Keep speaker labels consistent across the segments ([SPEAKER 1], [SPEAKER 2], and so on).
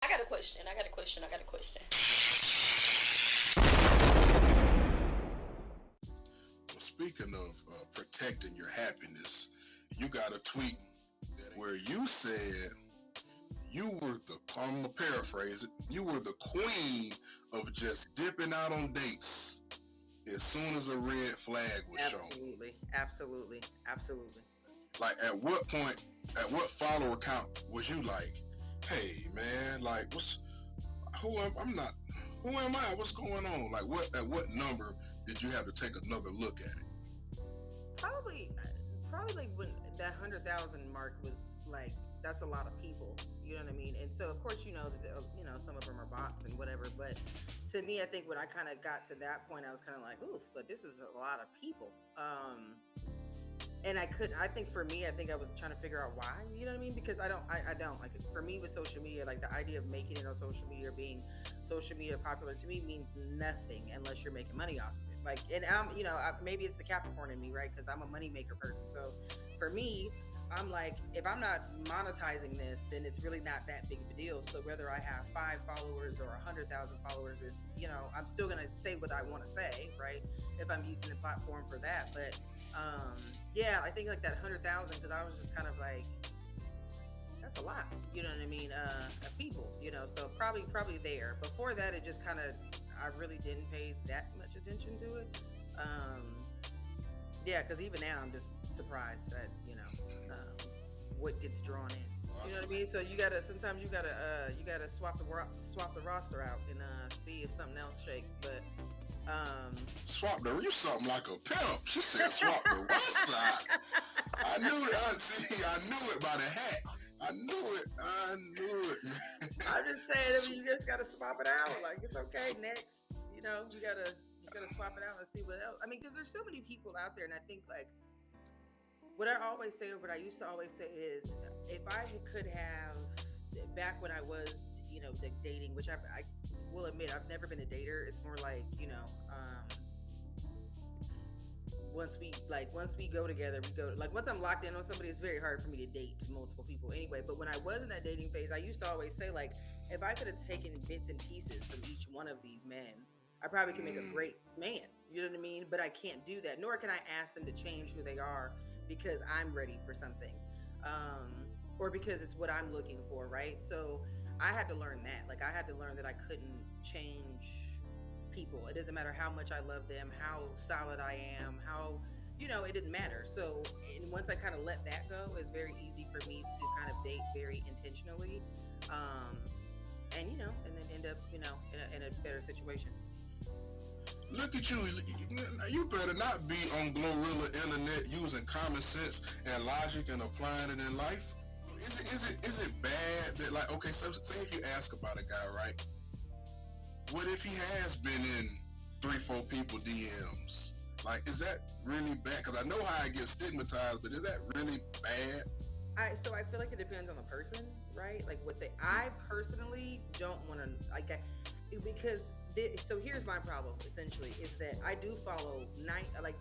[SPEAKER 1] I got a question. I got a question. I got a question.
[SPEAKER 2] Well, speaking of protecting your happiness, you got a tweet where you said you were I'm gonna paraphrase it, you were the queen of just dipping out on dates as soon as a red flag was shown.
[SPEAKER 3] Absolutely, absolutely, absolutely.
[SPEAKER 2] Like, at what follower count was you like, hey man, like, I'm not, who am I? What's going on? Like, at what number did you have to take another look at it?
[SPEAKER 3] Probably, probably like when that 100,000 mark was like, that's a lot of people. You know what I mean? And so, of course, some of them are bots and whatever. But to me, I think when I kind of got to that point, I was kind of like, oof, but this is a lot of people. And I think for me, I think I was trying to figure out why, you know what I mean? Because I don't like, for me with social media, like the idea of making it on social media or being social media popular to me means nothing unless you're making money off of it. Like, and maybe it's the Capricorn in me, right? Because I'm a money maker person. So for me, I'm like, if I'm not monetizing this, then it's really not that big of a deal. So whether I have 5 followers or 100,000 followers, I'm still going to say what I want to say, right? If I'm using the platform for that. But, yeah, I think like that 100,000, because I was just kind of like, that's a lot, you know what I mean, of people, so probably there. Before that, it just kind of, I really didn't pay that much attention to it. Yeah, because even now I'm just surprised at, what gets drawn in. You know what I mean? So sometimes you gotta swap the roster out and see if something else shakes. But
[SPEAKER 2] you something like a pimp. She said swap the roster out. I knew it. I knew it by the hat. I knew it.
[SPEAKER 3] I'm just saying, you just gotta swap it out. Like, it's okay. Next, you gotta swap it out and see what else. I mean, because there's so many people out there, and I think like what I always say, or what I used to always say is, if I could have, back when I was, the dating, which I will admit I've never been a dater. It's more like, once we go together, once I'm locked in on somebody, it's very hard for me to date multiple people anyway. But when I was in that dating phase, I used to always say, like, if I could have taken bits and pieces from each one of these men, I probably could make a great man. You know what I mean? But I can't do that, nor can I ask them to change who they are because I'm ready for something, or because it's what I'm looking for, right? So I had to learn that. Like, I had to learn that I couldn't change people. It doesn't matter how much I love them, how solid I am, it didn't matter. So, and once I kind of let that go, it's very easy for me to kind of date very intentionally, and then end up, in a better situation.
[SPEAKER 2] Look at you. You better not be on Glorilla Internet using common sense and logic and applying it in life. Is it bad that, like, okay, so say if you ask about a guy, right? What if he has been in 3-4 people DMs? Like, is that really bad? Because I know how it gets stigmatized, but is that really bad?
[SPEAKER 3] So I feel like it depends on the person, right? Like, I personally don't want to, because so here's my problem essentially, is that I do follow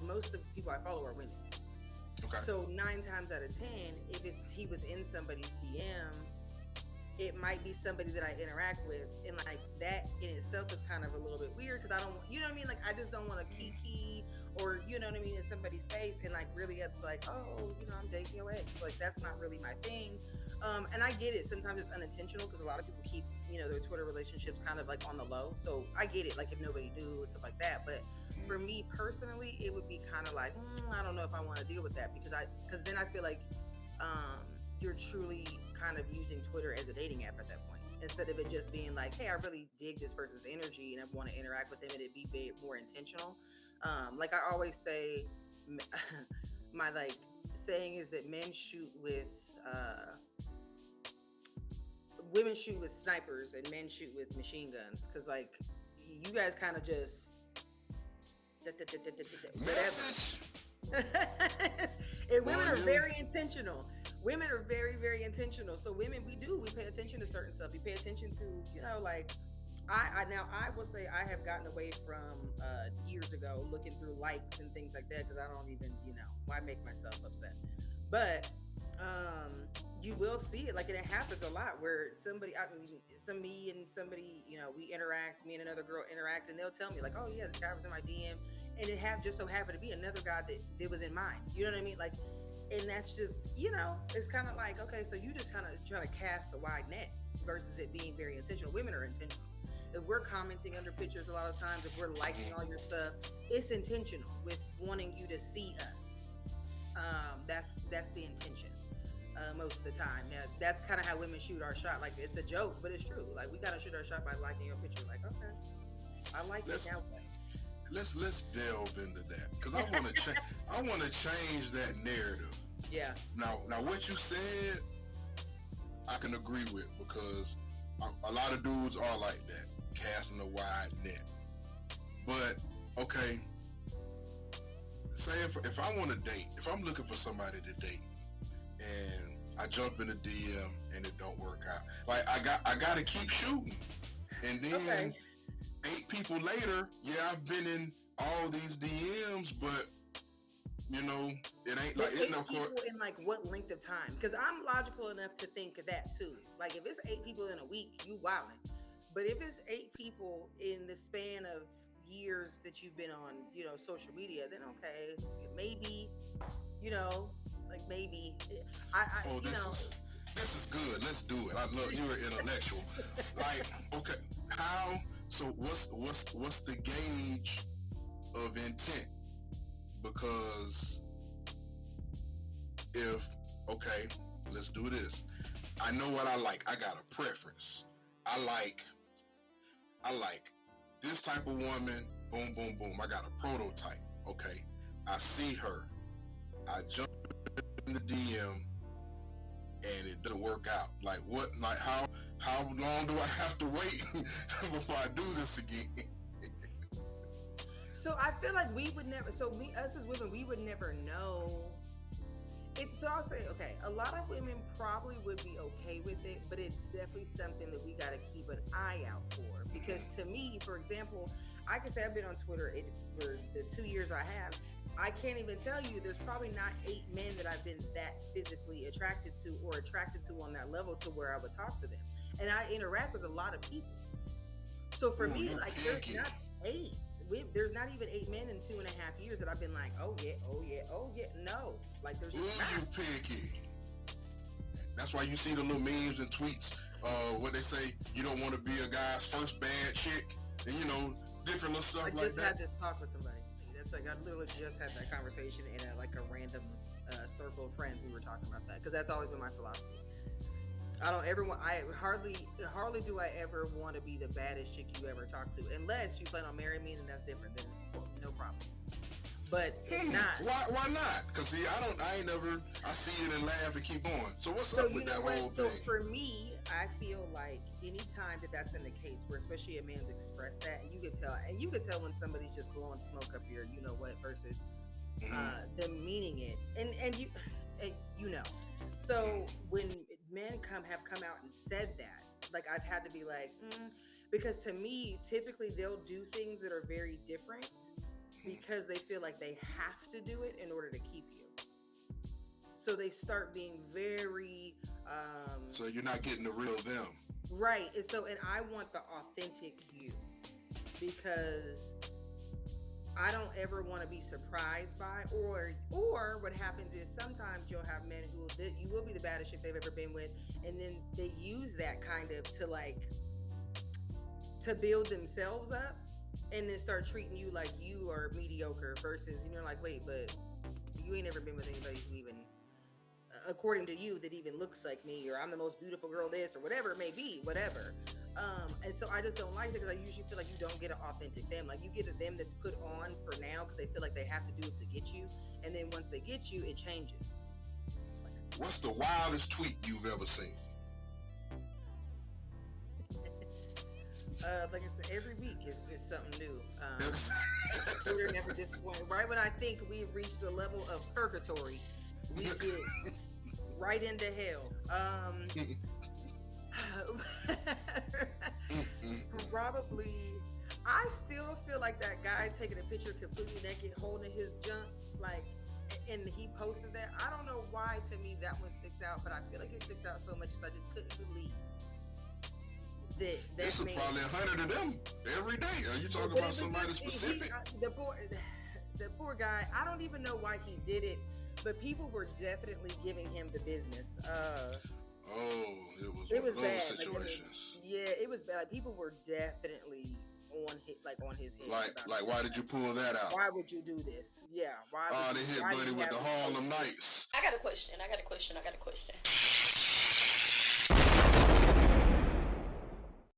[SPEAKER 3] most of the people I follow are women. Okay. So 9 times out of 10, if he was in somebody's DM, it might be somebody that I interact with, and like that in itself is kind of a little bit weird, because I don't, you know what I mean? Like, I just don't want to kiki, or, you know what I mean, in somebody's face, and like really it's like, oh, I'm dating your ex. Like, that's not really my thing. And I get it. Sometimes it's unintentional, because a lot of people keep, their Twitter relationships kind of like on the low. So I get it. Like, if nobody do and stuff like that. But for me personally, it would be kind of like, I don't know if I want to deal with that, because then I feel like, you're truly kind of using Twitter as a dating app at that point, instead of it just being like, hey, I really dig this person's energy and I want to interact with them, and it'd be more intentional. Like I always say, my like saying is that men shoot with women shoot with snipers and men shoot with machine guns, because like you guys kind of just whatever. And women are very intentional. Women are very, very intentional. So women, we pay attention to certain stuff. We pay attention to, like, I will say I have gotten away from years ago looking through likes and things like that, because I don't even, I make myself upset. But you will see it. Like, and it happens a lot where somebody, I mean, me and somebody, we interact, me and another girl interact, and they'll tell me like, oh yeah, this guy was in my DM, and it have just so happened to be another guy that was in mine. You know what I mean? Like, and that's just, it's kind of like, okay, so you just kind of trying to cast a wide net versus it being very intentional. Women are intentional. If we're commenting under pictures a lot of times, if we're liking all your stuff, it's intentional with wanting you to see us. That's the intention. Most of the time. Now, that's kind of how women shoot our shot. Like, it's a joke, but it's true. Like, we gotta shoot our shot by liking your picture. Like, okay, I like it now.
[SPEAKER 2] Let's delve into that because I want to I want to change that narrative.
[SPEAKER 3] Yeah.
[SPEAKER 2] Now, what you said, I can agree with because a lot of dudes are like that, casting a wide net. But okay, say if I want to date, if I'm looking for somebody to date, and I jump in a DM and it don't work out, like I gotta keep shooting, and then 8 people later, yeah, I've been in all these DMs, but it ain't like it. No,
[SPEAKER 3] people in like what length of time? Because I'm logical enough to think of that too. Like, if it's 8 people in a week, you wildin'. But if it's 8 people in the span of years that you've been on, social media, then okay, maybe, like maybe
[SPEAKER 2] this is good. Let's do it. I love you're an intellectual. Like, okay, how? So what's the gauge of intent? Because let's do this. I know what I like. I got a preference. I like this type of woman. Boom, boom, boom. I got a prototype. Okay, I see her. I jump in the DM. And it doesn't work out. Like what? Like how long do I have to wait before I do this again?
[SPEAKER 3] So I feel like we would never. So us as women, we would never know. So I'll say, okay, a lot of women probably would be okay with it, but it's definitely something that we got to keep an eye out for. Because to me, for example, I can say I've been on Twitter for the 2 years I have. I can't even tell you, there's probably not 8 men that I've been that physically attracted to on that level to where I would talk to them. And I interact with a lot of people. So for me, like, there's not 8. There's not even 8 men in 2.5 years that I've been like, oh yeah. No, like there's.
[SPEAKER 2] Ooh, you picky. That's why you see the little memes and tweets. What they say, you don't want to be a guy's first bad chick, and different little stuff like that. I
[SPEAKER 3] just had this talk with somebody. That's like I literally just had that conversation in a random circle of friends. We were talking about that because that's always been my philosophy. I don't ever want. I hardly do I ever want to be the baddest chick you ever talk to, unless you plan on marrying me, and that's different. Then no problem. But if not,
[SPEAKER 2] why not? Because see, I see it and laugh and keep going. So what's up with that whole thing?
[SPEAKER 3] So for me, I feel like anytime that's in the case, where especially a man's expressed that, and you could tell when somebody's just blowing smoke up your, versus them meaning it, and you know. So when men have come out and said that, like I've had to be like, because to me, typically they'll do things that are very different because they feel like they have to do it in order to keep you. So they start being very
[SPEAKER 2] so you're not getting the real them,
[SPEAKER 3] right? And I want the authentic you, because I don't ever want to be surprised by, or what happens is sometimes you'll have men you will be the baddest chick they've ever been with, and then they use that kind of to build themselves up, and then start treating you like you are mediocre versus, and you're like, wait, but you ain't ever been with anybody who even, according to you, that even looks like me, or I'm the most beautiful girl this, or whatever it may be, whatever. And so I just don't like it, because I usually feel like you don't get an authentic them. Like, you get a them that's put on for now because they feel like they have to do it to get you, and then once they get you, it changes.
[SPEAKER 2] What's the wildest tweet you've ever seen?
[SPEAKER 3] Like I said, every week is something new. Twitter never disappointed. Right when I think we've reached a level of purgatory, we get right into hell. Probably, I still feel like that guy taking a picture completely naked, holding his junk, like, and he posted that. I don't know why to me that one sticks out, but I feel like it sticks out so much because I just couldn't believe that
[SPEAKER 2] This is
[SPEAKER 3] man.
[SPEAKER 2] probably 100 of them every day. Are you talking about somebody specific?
[SPEAKER 3] The poor guy. I don't even know why he did it, but people were definitely giving him the business.
[SPEAKER 2] It was
[SPEAKER 3] bad.
[SPEAKER 2] one of those situations.
[SPEAKER 3] It was bad. People were definitely on his head.
[SPEAKER 2] Like, why did you pull that out?
[SPEAKER 3] Why would you do this? Yeah. Why?
[SPEAKER 2] They hit Buddy with the Harlem Nights.
[SPEAKER 1] I got a question.